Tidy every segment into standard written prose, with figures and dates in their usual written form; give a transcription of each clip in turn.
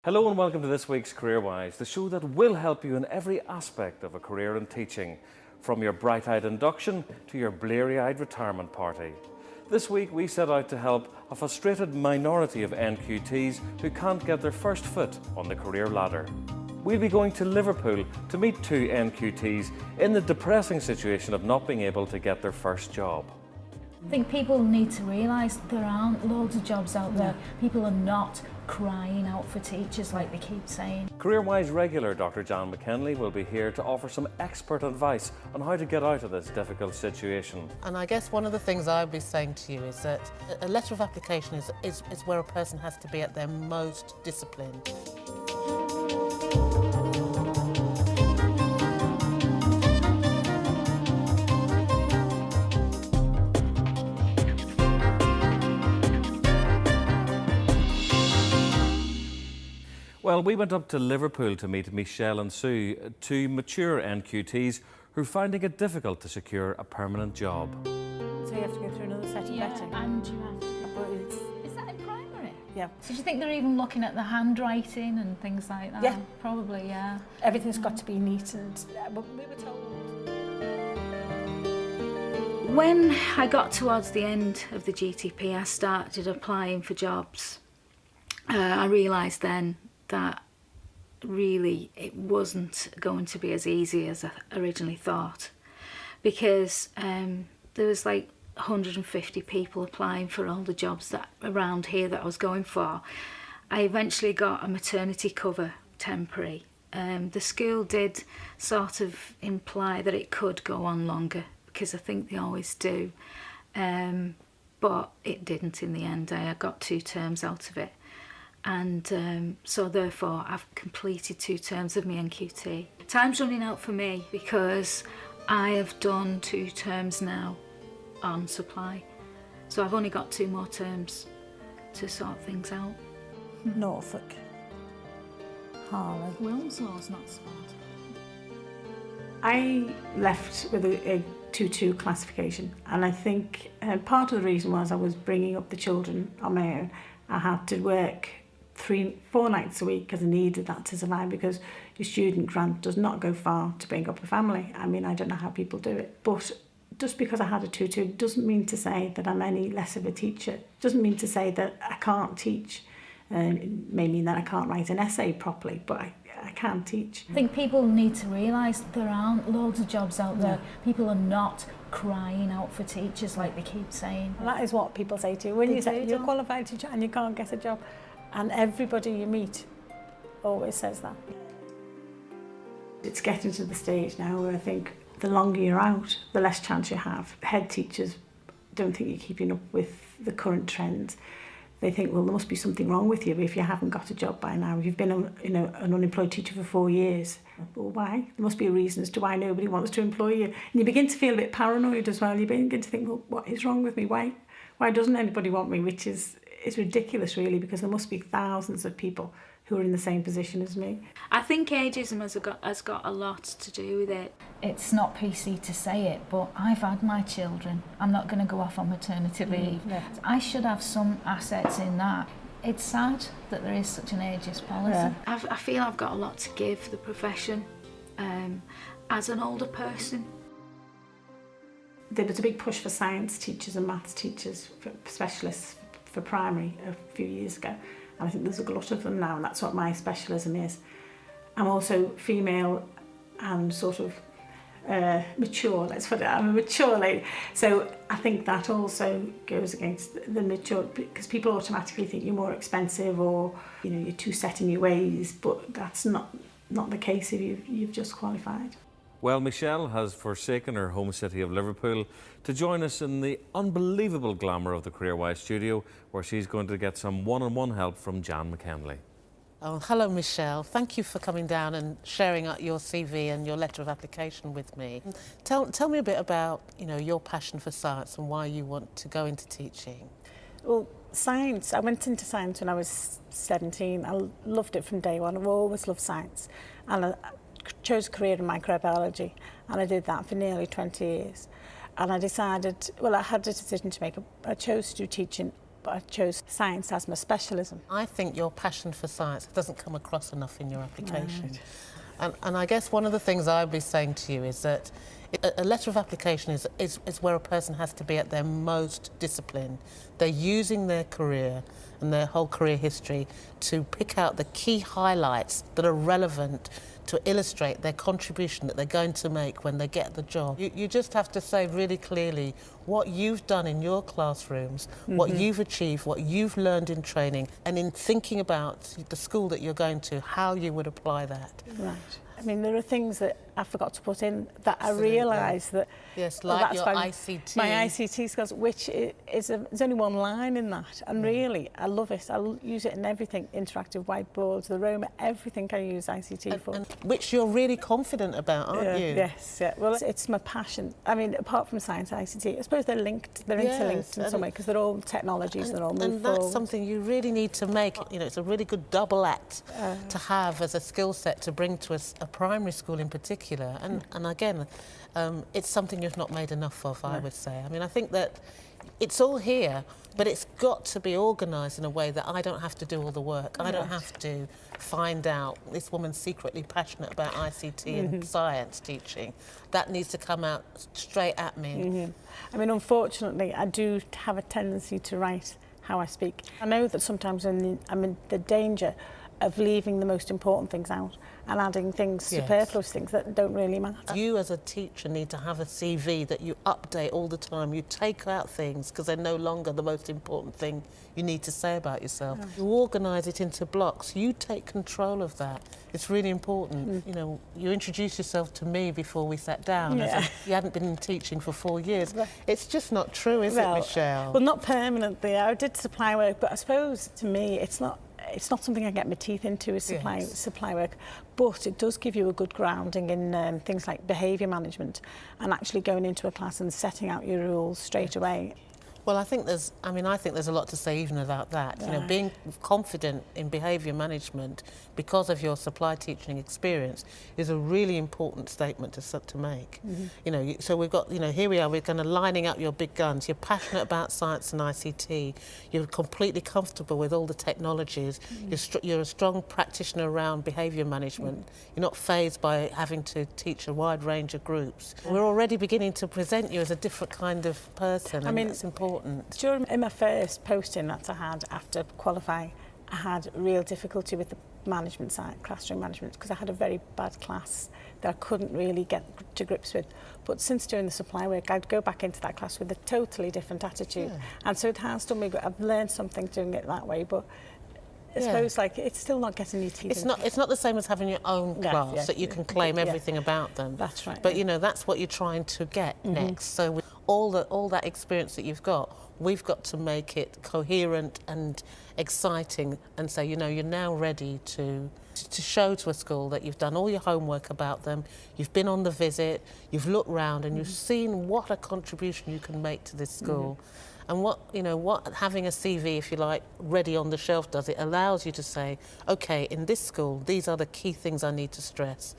Hello and welcome to this week's CareerWise, the show that will help you in every aspect of a career in teaching, from your bright-eyed induction to your bleary-eyed retirement party. This week we set out to help a frustrated minority of NQTs who can't get their first foot on the career ladder. We'll be going to Liverpool to meet two NQTs in the depressing situation of not being able to get their first job. I think people need to realise there aren't loads of jobs out there. People are not crying out for teachers like they keep saying. CareerWise regular Dr Jan McKenley will be here to offer some expert advice on how to get out of this difficult situation. And I guess one of the things I would be saying to you is that a letter of application is where a person has to be at their most disciplined. Well, we went up to Liverpool to meet Michelle and Sue, two mature NQTs who are finding it difficult to secure a permanent job. So you have to go through another set of vetting. And you have to. But Is that in primary? yeah. So do you think they're even looking at the handwriting and things like that? Yeah. Probably, yeah. Everything's got to be neat and but we were told. When I got towards the end of the GTP, I started applying for jobs. I realised then that really it wasn't going to be as easy as I originally thought, because there was like 150 people applying for all the jobs that around here that I was going for. I eventually got a maternity cover temporary. The school did sort of imply that it could go on longer, because I think they always do, but it didn't in the end. I got 2 terms out of it. And so therefore I've completed 2 terms of my NQT. Time's running out for me because I have done 2 terms now on supply. So I've only got 2 more terms to sort things out. Norfolk, Harley. Wilmslore's not smart. I left with a 2-2 classification, and I think part of the reason was I was bringing up the children on my own. I had to work 3-4 nights a week because I needed that to survive, because your student grant does not go far to bring up a family. I mean, I don't know how people do it, but just because I had a 2-2 doesn't mean to say that I'm any less of a teacher. Doesn't mean to say that I can't teach. It may mean that I can't write an essay properly, but I can teach. I think people need to realise there aren't loads of jobs out there. People are not crying out for teachers like they keep saying. And that is what people say to you. When you say you're a qualified teacher and you can't get a job, and everybody you meet always says that. It's getting to the stage now where I think the longer you're out, the less chance you have. Head teachers don't think you're keeping up with the current trends. They think, well, there must be something wrong with you if you haven't got a job by now. If you've been an unemployed teacher for 4 years. Well, why? There must be a reason as to why nobody wants to employ you. And you begin to feel a bit paranoid as well. You begin to think, well, what is wrong with me? Why doesn't anybody want me? Which is ridiculous, really, because there must be thousands of people who are in the same position as me. I think ageism has got a lot to do with it. It's not PC to say it, but I've had my children. I'm not going to go off on maternity leave. Yeah. I should have some assets in that. It's sad that there is such an ageist policy. Yeah. I feel I've got a lot to give the profession as an older person. There was a big push for science teachers and maths teachers, for specialists for primary a few years ago. And I think there's a glut of them now, and that's what my specialism is. I'm also female and sort of mature, let's put it. I'm a mature lady. So I think that also goes against the mature, because people automatically think you're more expensive, or you're too set in your ways, but that's not the case if you've just qualified. Well, Michelle has forsaken her home city of Liverpool to join us in the unbelievable glamour of the CareerWise studio, where she's going to get some one-on-one help from Jan McKenley. Oh, hello, Michelle. Thank you for coming down and sharing your CV and your letter of application with me. Tell me a bit about, your passion for science and why you want to go into teaching. Well, science, I went into science when I was 17. I loved it from day one. I've always loved science. And I chose a career in microbiology, and I did that for nearly 20 years. And I decided, well, I had a decision to make. I chose to do teaching but I chose science as my specialism. I think your passion for science doesn't come across enough in your application. Right. And I guess one of the things I would be saying to you is that a letter of application is where a person has to be at their most disciplined. They're using their career and their whole career history to pick out the key highlights that are relevant to illustrate their contribution that they're going to make when they get the job. You just have to say really clearly what you've done in your classrooms, what you've achieved, what you've learned in training, and in thinking about the school that you're going to, how you would apply that. Right. I mean, there are things that I forgot to put in that Absolutely. I realised that... Yes, well, like that's your why ICT. My ICT skills, which there's only one line in that, and really, I love it. I use it in everything, interactive whiteboards, the Roma, everything I use ICT for. And which you're really confident about, aren't you? Yes, yeah. Well, it's my passion. I mean, apart from science, ICT, I suppose they're linked, they're interlinked in some way, because they're all technologies, they're all moved And that's forward. something you really need to make, you know, it's a really good double act to have as a skill set to bring to a primary school in particular. And again, it's something you've not made enough of, I would say. I mean, I think that it's all here, but it's got to be organised in a way that I don't have to do all the work. I don't have to find out this woman's secretly passionate about ICT and science teaching. That needs to come out straight at me. I mean, unfortunately, I do have a tendency to write how I speak. I know that sometimes I'm in the danger of leaving the most important things out and adding things, superfluous things that don't really matter. You as a teacher need to have a CV that you update all the time. You take out things because they're no longer the most important thing you need to say about yourself. You organise it into blocks. You take control of that. It's really important. You know, you introduced yourself to me before we sat down. As you hadn't been in teaching for 4 years. It's just not true, is it, Michelle? Well, not permanently. I did supply work, but I suppose to me it's not something I get my teeth into, is supply work, but it does give you a good grounding in things like behaviour management and actually going into a class and setting out your rules straight away. Well, I think there's a lot to say even about that. You know, being confident in behaviour management because of your supply teaching experience is a really important statement to make. You know, so we've got, you know, here we are, we're kind of lining up your big guns. You're passionate about science and ICT. You're completely comfortable with all the technologies. You're a strong practitioner around behaviour management. You're not fazed by having to teach a wide range of groups. We're already beginning to present you as a different kind of person, and that's important. In my first posting that I had after qualifying, I had real difficulty with the management side, classroom management, because I had a very bad class that I couldn't really get to grips with. But since doing the supply work, I'd go back into that class with a totally different attitude. And so it has done me good. I've learned something doing it that way, but I suppose like it's still not getting your teeth into. It's not the same as having your own class that you can claim everything about them. That's right. But you know, that's what you're trying to get next. So with all that experience that you've got, we've got to make it coherent and exciting and say, you know, you're now ready to show to a school that you've done all your homework about them, you've been on the visit, you've looked round and you've seen what a contribution you can make to this school. And what having a CV, if you like, ready on the shelf does, it allows you to say, okay, in this school, these are the key things I need to stress.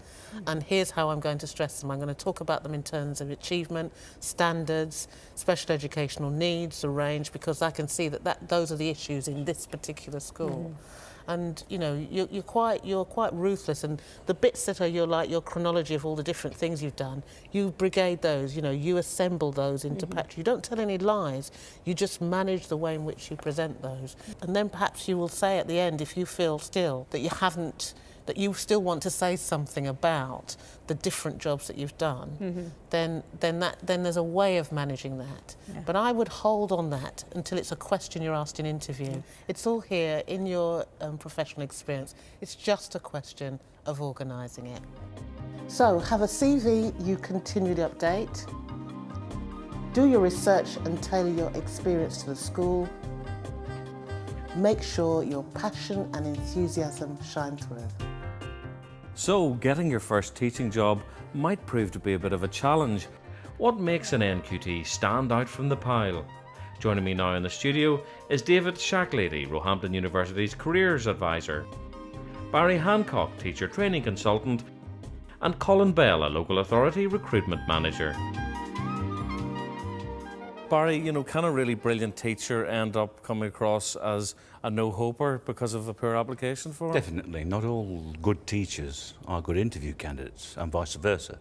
And here's how I'm going to stress them. I'm going to talk about them in terms of achievement, standards, special educational needs, the range, because I can see that those are the issues in this particular school. And you know, you're quite ruthless, and the bits that are your chronology of all the different things you've done, you brigade those, you know, you assemble those into patch. You don't tell any lies, you just manage the way in which you present those. And then perhaps you will say at the end, if you feel still that that you still want to say something about the different jobs that you've done, then there's a way of managing that. But I would hold on that until it's a question you're asked in interview. It's all here in your professional experience. It's just a question of organising it. So have a CV you continually update. Do your research and tailor your experience to the school. Make sure your passion and enthusiasm shine through. So, getting your first teaching job might prove to be a bit of a challenge. What makes an NQT stand out from the pile? Joining me now in the studio is David Shacklady, Roehampton University's Careers Advisor, Barry Hancock, Teacher Training Consultant, and Colin Bell, a Local Authority Recruitment Manager. Barry, you know, can a really brilliant teacher end up coming across as a no-hoper because of a poor application form? Definitely. Not all good teachers are good interview candidates, and vice versa.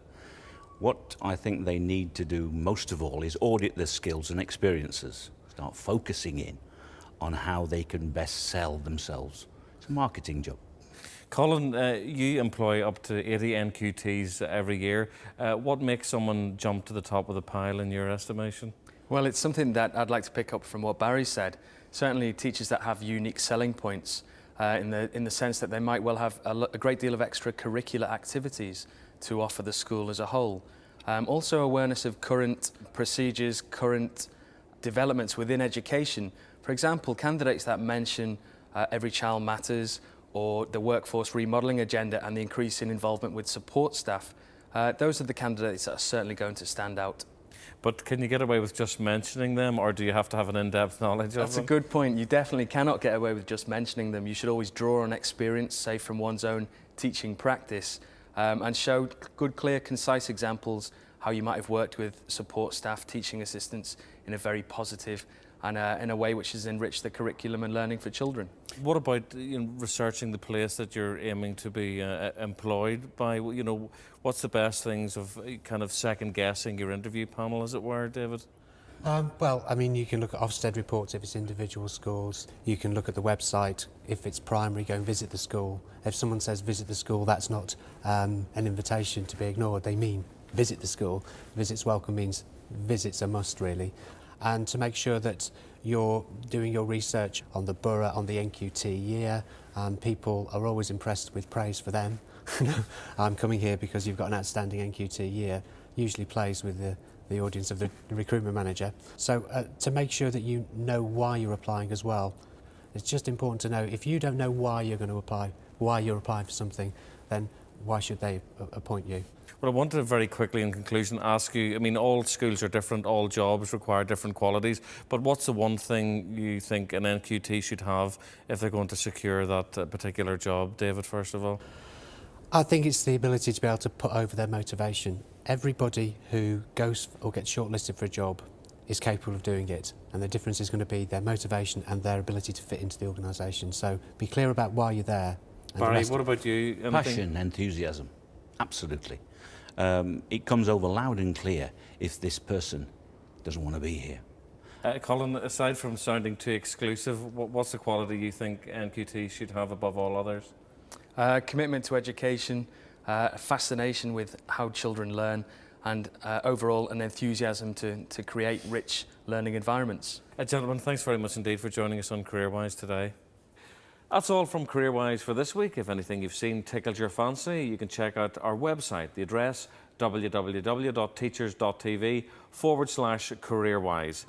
What I think they need to do most of all is audit their skills and experiences. Start focusing in on how they can best sell themselves. It's a marketing job. Colin, you employ up to 80 NQTs every year. What makes someone jump to the top of the pile in your estimation? Well, it's something that I'd like to pick up from what Barry said. Certainly teachers that have unique selling points in the sense that they might well have a great deal of extracurricular activities to offer the school as a whole. Also awareness of current procedures, current developments within education. For example, candidates that mention Every Child Matters or the workforce remodelling agenda and the increase in involvement with support staff. Those are the candidates that are certainly going to stand out. But can you get away with just mentioning them, or do you have to have an in-depth knowledge of them? That's a good point. You definitely cannot get away with just mentioning them. You should always draw on experience, say from one's own teaching practice, and show good, clear, concise examples how you might have worked with support staff, teaching assistants in a very positive and in a way which has enriched the curriculum and learning for children. What about researching the place that you're aiming to be employed by? You know, what's the best things of kind of second-guessing your interview panel, as it were, David? Well, I mean, you can look at Ofsted reports if it's individual schools. You can look at the website. If it's primary, go and visit the school. If someone says visit the school, that's not an invitation to be ignored. They mean visit the school. Visits welcome means visits a must, really. And to make sure that you're doing your research on the borough, on the NQT year. People are always impressed with praise for them. I'm coming here because you've got an outstanding NQT year, usually plays with the audience of the recruitment manager. So to make sure that you know why you're applying as well, it's just important to know if you don't know why you're going to apply, why you're applying for something, then why should they appoint you? Well, I wanted to very quickly in conclusion ask you, I mean, all schools are different, all jobs require different qualities, but what's the one thing you think an NQT should have if they're going to secure that particular job? David, first of all. I think it's the ability to be able to put over their motivation. Everybody who goes or gets shortlisted for a job is capable of doing it, and the difference is going to be their motivation and their ability to fit into the organisation. So be clear about why you're there. Barry, what about you? Anything? Passion, enthusiasm, absolutely. It comes over loud and clear if this person doesn't want to be here. Colin, aside from sounding too exclusive, what's the quality you think NQT should have above all others? Commitment to education, fascination with how children learn, and overall an enthusiasm to create rich learning environments. Gentlemen, thanks very much indeed for joining us on CareerWise today. That's all from CareerWise for this week. If anything you've seen tickled your fancy, you can check out our website. The address, www.teachers.tv/CareerWise.